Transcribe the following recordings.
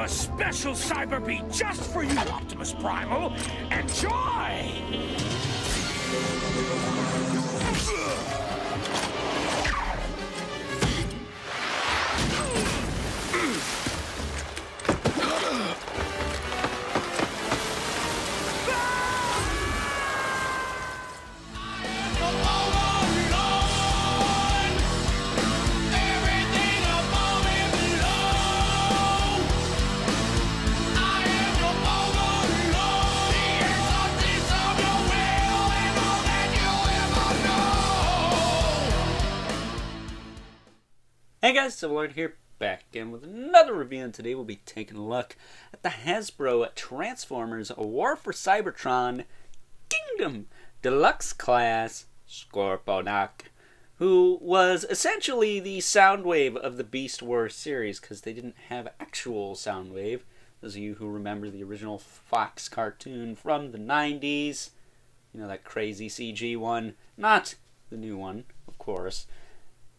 a special cyber beat just for you, Optimus Primal. Enjoy! Hey guys, Cybertron here, back again with another review, and today we'll be taking a look at the Hasbro Transformers War for Cybertron Kingdom Deluxe Class Scorponok, who was essentially the Soundwave of the Beast Wars series, because they didn't have actual Soundwave. Those of you who remember the original Fox cartoon from the 90s, you know, that crazy CG one, not the new one, of course.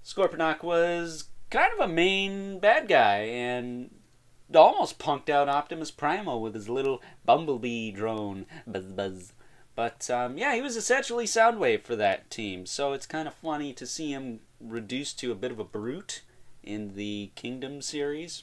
Scorponok was kind of a main bad guy and almost punked out Optimus Primal with his little bumblebee drone. Buzz, buzz. But, yeah, he was essentially Soundwave for that team. So it's kind of funny to see him reduced to a bit of a brute in the Kingdom series.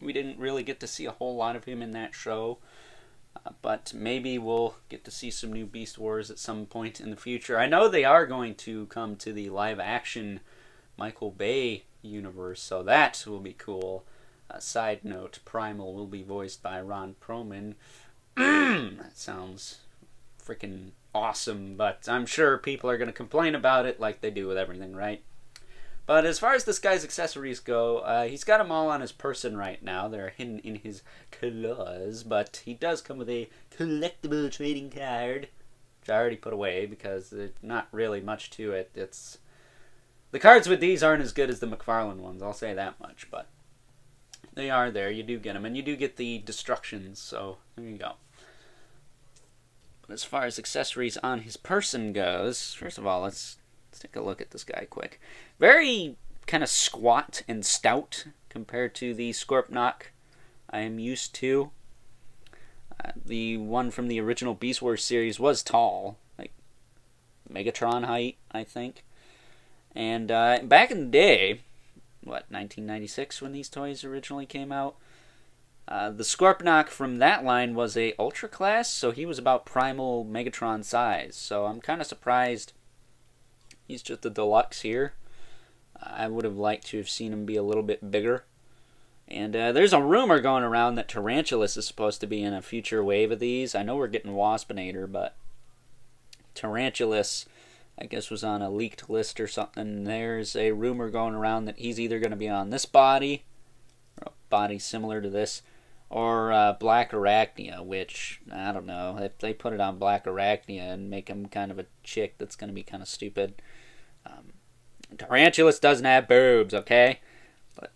We didn't really get to see a whole lot of him in that show. But maybe we'll get to see some new Beast Wars at some point in the future. I know they are going to come to the live-action Michael Bay universe, so that will be cool. Side note, Primal will be voiced by Ron Perlman. That sounds freaking awesome, but I'm sure people are going to complain about it like they do with everything, right? But as far as this guy's accessories go, he's got them all on his person right now. They're hidden in his claws, but he does come with a collectible trading card, which I already put away because there's not really much to it. The cards with these aren't as good as the McFarlane ones, I'll say that much, but they are there. You do get them, and you do get the destructions, so there you go. But as far as accessories on his person goes, first of all, let's take a look at this guy quick. Very kind of squat and stout compared to the Scorponok I am used to. The one from the original Beast Wars series was tall, like Megatron height, I think. And back in the day, what, 1996 when these toys originally came out, the Scorponok from that line was a Ultra class, so he was about Primal Megatron size. So I'm kind of surprised he's just a deluxe here. I would have liked to have seen him be a little bit bigger. And there's a rumor going around that Tarantulas is supposed to be in a future wave of these. I know we're getting Waspinator, but Tarantulas, I guess, was on a leaked list or something. There's a rumor going around that he's either going to be on this body, or a body similar to this, or Black Arachnia, which, I don't know. If they put it on Black Arachnia and make him kind of a chick, that's going to be kind of stupid. Tarantulas doesn't have boobs, okay? But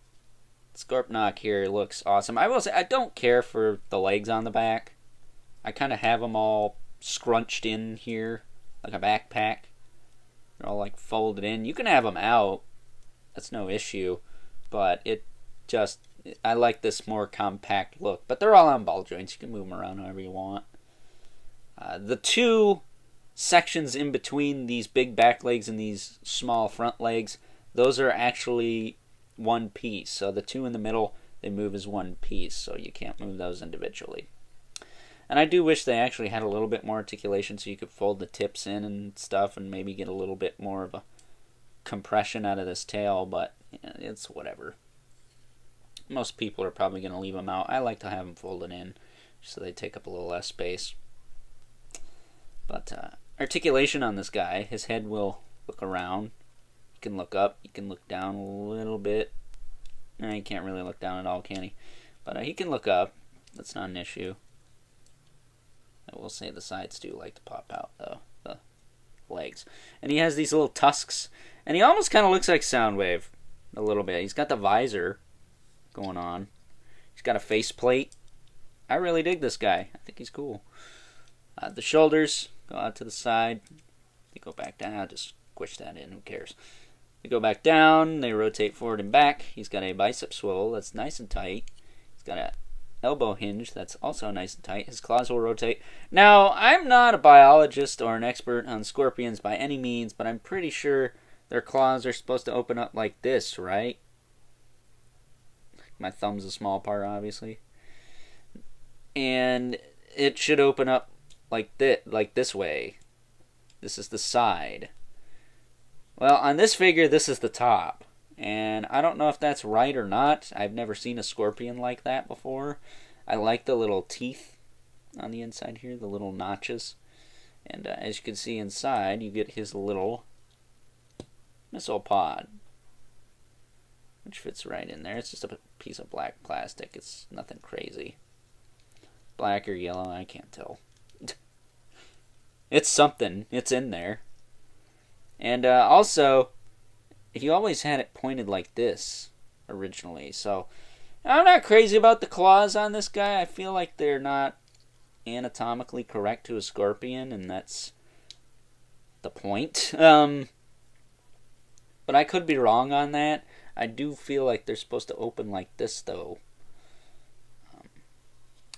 Scorponok here looks awesome. I will say, I don't care for the legs on the back. I kind of have them all scrunched in here, like a backpack. They're all like folded in. You can have them out. That's no issue. But I like this more compact look. But they're all on ball joints. You can move them around however you want. The two sections in between these big back legs and these small front legs, those are actually one piece. So the two in the middle, they move as one piece. So you can't move those individually. And I do wish they actually had a little bit more articulation so you could fold the tips in and stuff and maybe get a little bit more of a compression out of this tail, but yeah, it's whatever. Most people are probably going to leave them out. I like to have them folded in so they take up a little less space. But articulation on this guy, his head will look around. You can look up, you can look down a little bit. He can't really look down at all, can he? But he can look up. That's not an issue. I will say the sides do like to pop out, though, the legs. And he has these little tusks, and he almost kind of looks like Soundwave a little bit. He's got the visor going on. He's got a faceplate. I really dig this guy. I think he's cool. The shoulders go out to the side. They go back down. I'll just squish that in. Who cares? They go back down. They rotate forward and back. He's got a bicep swivel that's nice and tight. He's got a elbow hinge that's also nice and tight. His claws will rotate. Now, I'm not a biologist or an expert on scorpions by any means, but I'm pretty sure their claws are supposed to open up like this, right? My thumb's a small part, obviously. And it should open up like this way. This is the side. Well, on this figure, this is the top. And I don't know if that's right or not. I've never seen a scorpion like that before. I like the little teeth on the inside here, the little notches. And as you can see inside, you get his little missile pod, which fits right in there. It's just a piece of black plastic. It's nothing crazy. Black or yellow, I can't tell. It's something. It's in there. And also, he always had it pointed like this originally. So, I'm not crazy about the claws on this guy. I feel like they're not anatomically correct to a scorpion, and that's the point. But I could be wrong on that. I do feel like they're supposed to open like this, though.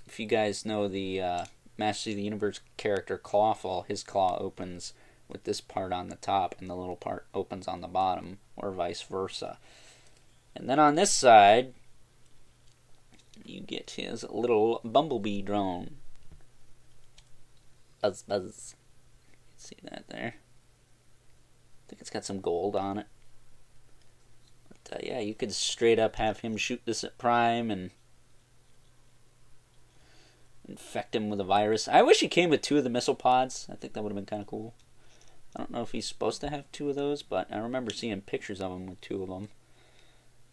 If you guys know the Master of the Universe character Clawful, his claw opens with this part on the top and the little part opens on the bottom, or vice versa. And then on this side, you get his little bumblebee drone. Buzz, buzz. See that there? I think it's got some gold on it. But yeah, you could straight up have him shoot this at Prime and infect him with a virus. I wish he came with 2 of the missile pods. I think that would have been kind of cool. I don't know if he's supposed to have 2 of those, but I remember seeing pictures of him with 2 of them.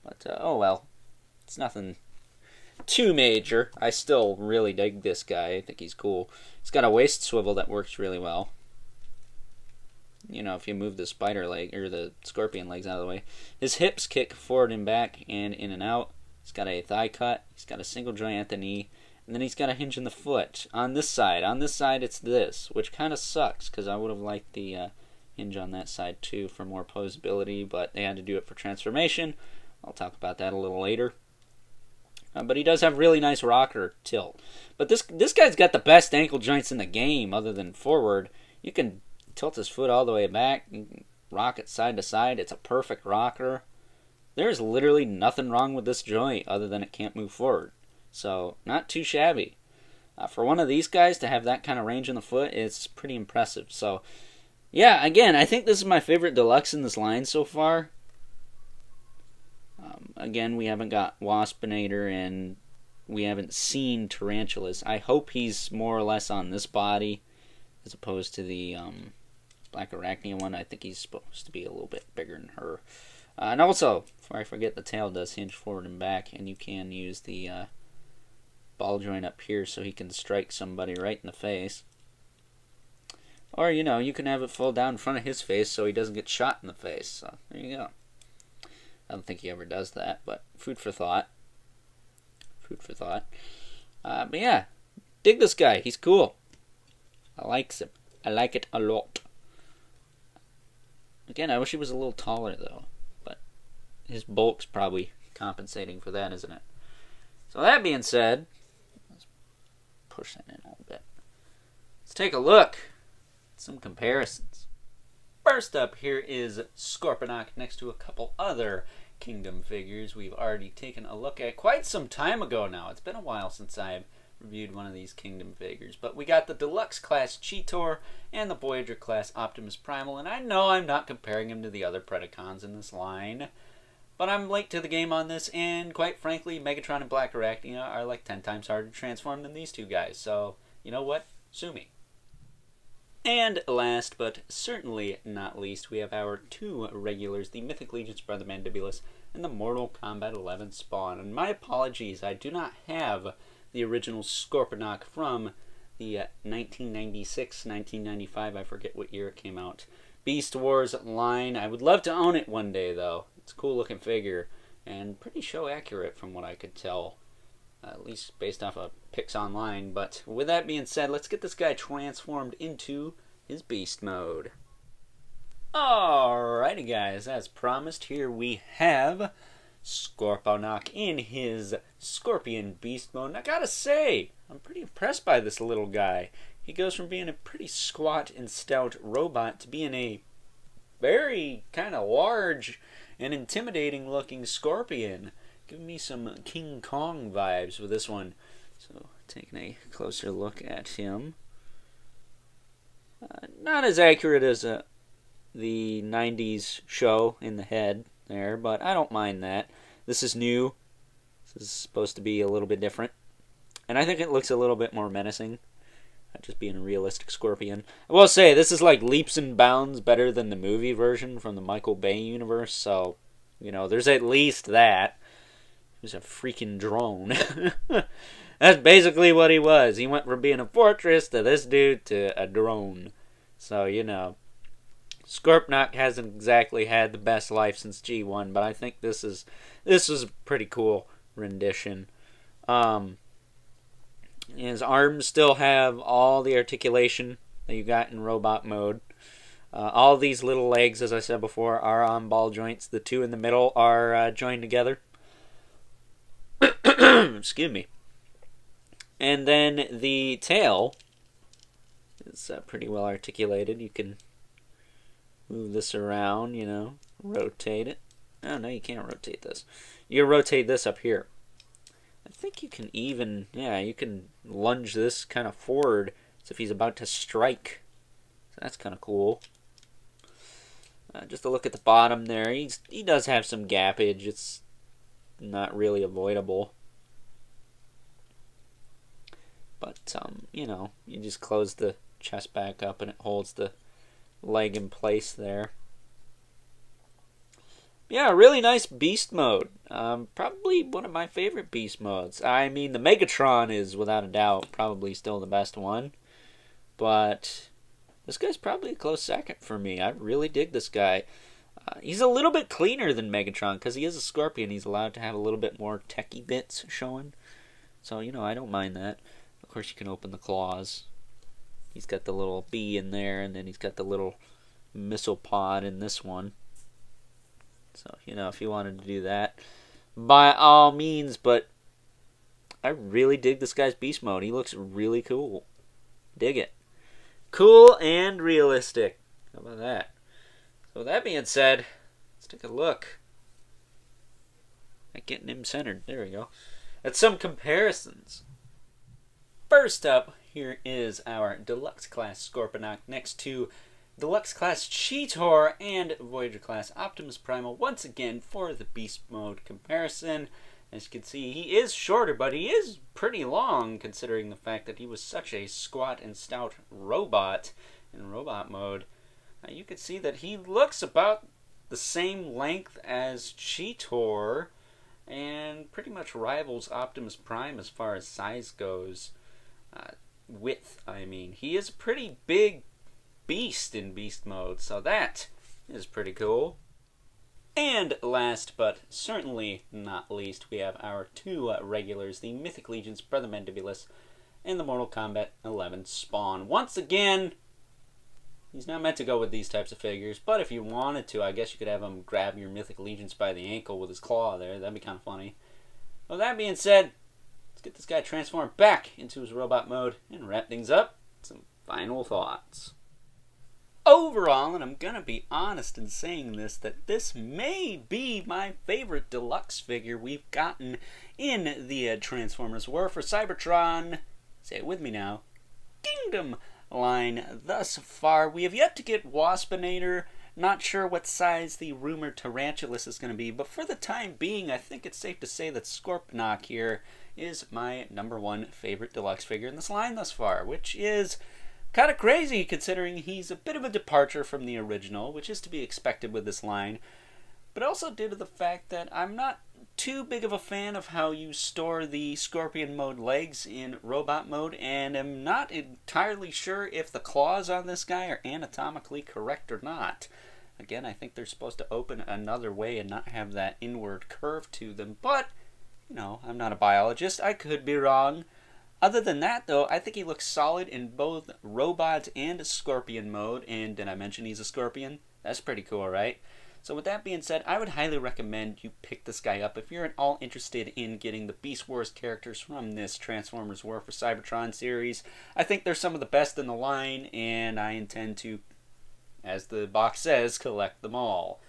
But, oh well. It's nothing too major. I still really dig this guy. I think he's cool. He's got a waist swivel that works really well. You know, if you move the spider leg, or the scorpion legs out of the way. His hips kick forward and back and in and out. He's got a thigh cut. He's got a single joint at the knee. And then he's got a hinge in the foot. On this side it's this, which kind of sucks, because I would have liked the hinge on that side too for more posability, but they had to do it for transformation. I'll talk about that a little later. But he does have really nice rocker tilt. But this guy's got the best ankle joints in the game, other than forward. You can tilt his foot all the way back, and rock it side to side. It's a perfect rocker. There's literally nothing wrong with this joint, other than it can't move forward. So, not too shabby. For one of these guys to have that kind of range in the foot, it's pretty impressive. So, yeah, again, I think this is my favorite Deluxe in this line so far. Again, we haven't got Waspinator, and we haven't seen Tarantulas. I hope he's more or less on this body, as opposed to the Black Arachnia one. I think he's supposed to be a little bit bigger than her. And also, before I forget, the tail does hinge forward and back, and you can use the ball joint up here so he can strike somebody right in the face. Or, you know, you can have it fall down in front of his face so he doesn't get shot in the face. So, there you go. I don't think he ever does that, but food for thought. Food for thought. But yeah, dig this guy. He's cool. I like him. I like it a lot. Again, I wish he was a little taller, though. But his bulk's probably compensating for that, isn't it? So that being said, let's push that in a little bit. Let's take a look at some comparisons. First up here is Scorponok next to a couple other Kingdom figures we've already taken a look at quite some time ago now. It's been a while since I've reviewed one of these Kingdom figures. But we got the Deluxe class Cheetor and the Voyager class Optimus Primal. And I know I'm not comparing him to the other Predacons in this line, but I'm late to the game on this, and quite frankly, Megatron and Black Arachnia are like 10 times harder to transform than these two guys. So, you know what? Sue me. And last, but certainly not least, we have our 2 regulars, the Mythic Legion's Brother Mandibulus and the Mortal Kombat 11 Spawn. And my apologies, I do not have the original Scorponok from the 1996, 1995, I forget what year it came out, Beast Wars line. I would love to own it one day, though. It's a cool looking figure, and pretty show accurate from what I could tell. At least based off of pics online. But with that being said, let's get this guy transformed into his beast mode. Alrighty guys, as promised, here we have Scorponok in his Scorpion Beast mode. And I gotta say, I'm pretty impressed by this little guy. He goes from being a pretty squat and stout robot to being a very kind of large and intimidating looking scorpion. Giving me some King Kong vibes with this one. So, taking a closer look at him. Not as accurate as the 90s show in the head there, but I don't mind that. This is new. This is supposed to be a little bit different. And I think it looks a little bit more menacing. Not just being a realistic scorpion. I will say, this is like leaps and bounds better than the movie version from the Michael Bay universe. So, you know, there's at least that. He was a freaking drone. That's basically what he was. He went from being a fortress to this dude to a drone. So, you know, Scorponok hasn't exactly had the best life since G1, but I think this is a pretty cool rendition. His arms still have all the articulation that you got in robot mode. All these little legs, as I said before, are on ball joints. The two in the middle are joined together. Excuse me. And then the tail is pretty well articulated. You can move this around, you know, rotate it. Oh, no, you can't rotate this. You rotate this up here. I think you can even, yeah, you can lunge this kind of forward as if he's about to strike. So that's kind of cool. Just a look at the bottom there. He does have some gappage. It's not really avoidable. But, you know, you just close the chest back up and it holds the leg in place there. Yeah, really nice beast mode. Probably one of my favorite beast modes. I mean, the Megatron is, without a doubt, probably still the best one. But this guy's probably a close second for me. I really dig this guy. He's a little bit cleaner than Megatron because he is a scorpion. He's allowed to have a little bit more techie bits showing. So, you know, I don't mind that. Of course, you can open the claws. He's got the little bee in there, and then he's got the little missile pod in this one. So, you know, if you wanted to do that, by all means, but I really dig this guy's beast mode. He looks really cool. Dig it. Cool and realistic. How about that? So with that being said, let's take a look at getting him centered. There we go. At some comparisons. First up, here is our Deluxe class Scorponok next to Deluxe class Cheetor and Voyager class Optimus Primal once again for the beast mode comparison. As you can see, he is shorter, but he is pretty long considering the fact that he was such a squat and stout robot in robot mode. You can see that he looks about the same length as Cheetor and pretty much rivals Optimus Prime as far as size goes. Width, I mean. He is a pretty big beast in beast mode, so that is pretty cool. And last but certainly not least, we have our two regulars, the Mythic Legion's Brother Mandibulus and the Mortal Kombat 11 Spawn. Once again, he's not meant to go with these types of figures, but if you wanted to, I guess you could have him grab your Mythic Legions by the ankle with his claw there. That'd be kind of funny. Well, that being said, let's get this guy transformed back into his robot mode and wrap things up with some final thoughts. Overall, and I'm going to be honest in saying this, that this may be my favorite Deluxe figure we've gotten in the Transformers War for Cybertron, say it with me now, Kingdom line thus far. We have yet to get Waspinator. Not sure what size the rumored Tarantulas is going to be, but for the time being, I think it's safe to say that Scorponok here is my #1 favorite Deluxe figure in this line thus far, which is kind of crazy considering he's a bit of a departure from the original, which is to be expected with this line, but also due to the fact that I'm not too big of a fan of how you store the Scorpion mode legs in robot mode, and I'm not entirely sure if the claws on this guy are anatomically correct or not. Again, I think they're supposed to open another way and not have that inward curve to them, but, you know, I'm not a biologist. I could be wrong. Other than that, though, I think he looks solid in both robot and Scorpion mode. And did I mention he's a Scorpion? That's pretty cool, right? So with that being said, I would highly recommend you pick this guy up if you're at all interested in getting the Beast Wars characters from this Transformers War for Cybertron series. I think they're some of the best in the line, and I intend to, as the box says, collect them all.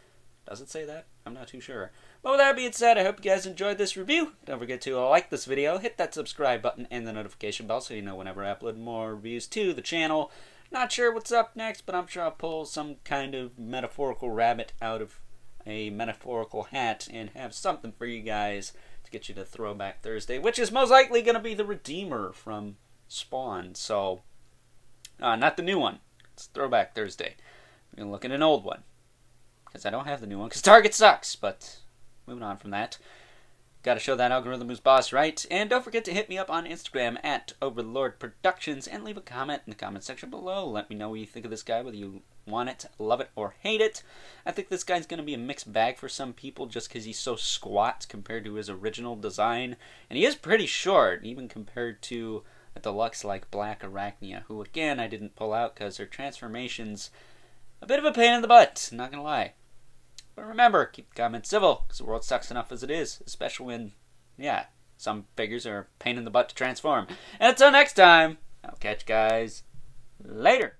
Does it say that? I'm not too sure. But with that being said, I hope you guys enjoyed this review. Don't forget to like this video, hit that subscribe button and the notification bell so you know whenever I upload more reviews to the channel. Not sure what's up next, but I'm sure I'll pull some kind of metaphorical rabbit out of a metaphorical hat and have something for you guys to get you to Throwback Thursday, which is most likely going to be the Redeemer from Spawn. So, not the new one. It's Throwback Thursday. I'm going to look at an old one, because I don't have the new one, because Target sucks. But moving on from that, got to show that algorithm who's boss, right? And don't forget to hit me up on Instagram at Overlord Productions and leave a comment in the comment section below. Let me know what you think of this guy, whether you want it, love it, or hate it. I think this guy's going to be a mixed bag for some people just because he's so squat compared to his original design. And he is pretty short, even compared to a Deluxe like Black Arachnia, who again I didn't pull out because her transformation's a bit of a pain in the butt, not going to lie. But remember, keep the comments civil, because the world sucks enough as it is, especially when, yeah, some figures are a pain in the butt to transform. And until next time, I'll catch you guys later.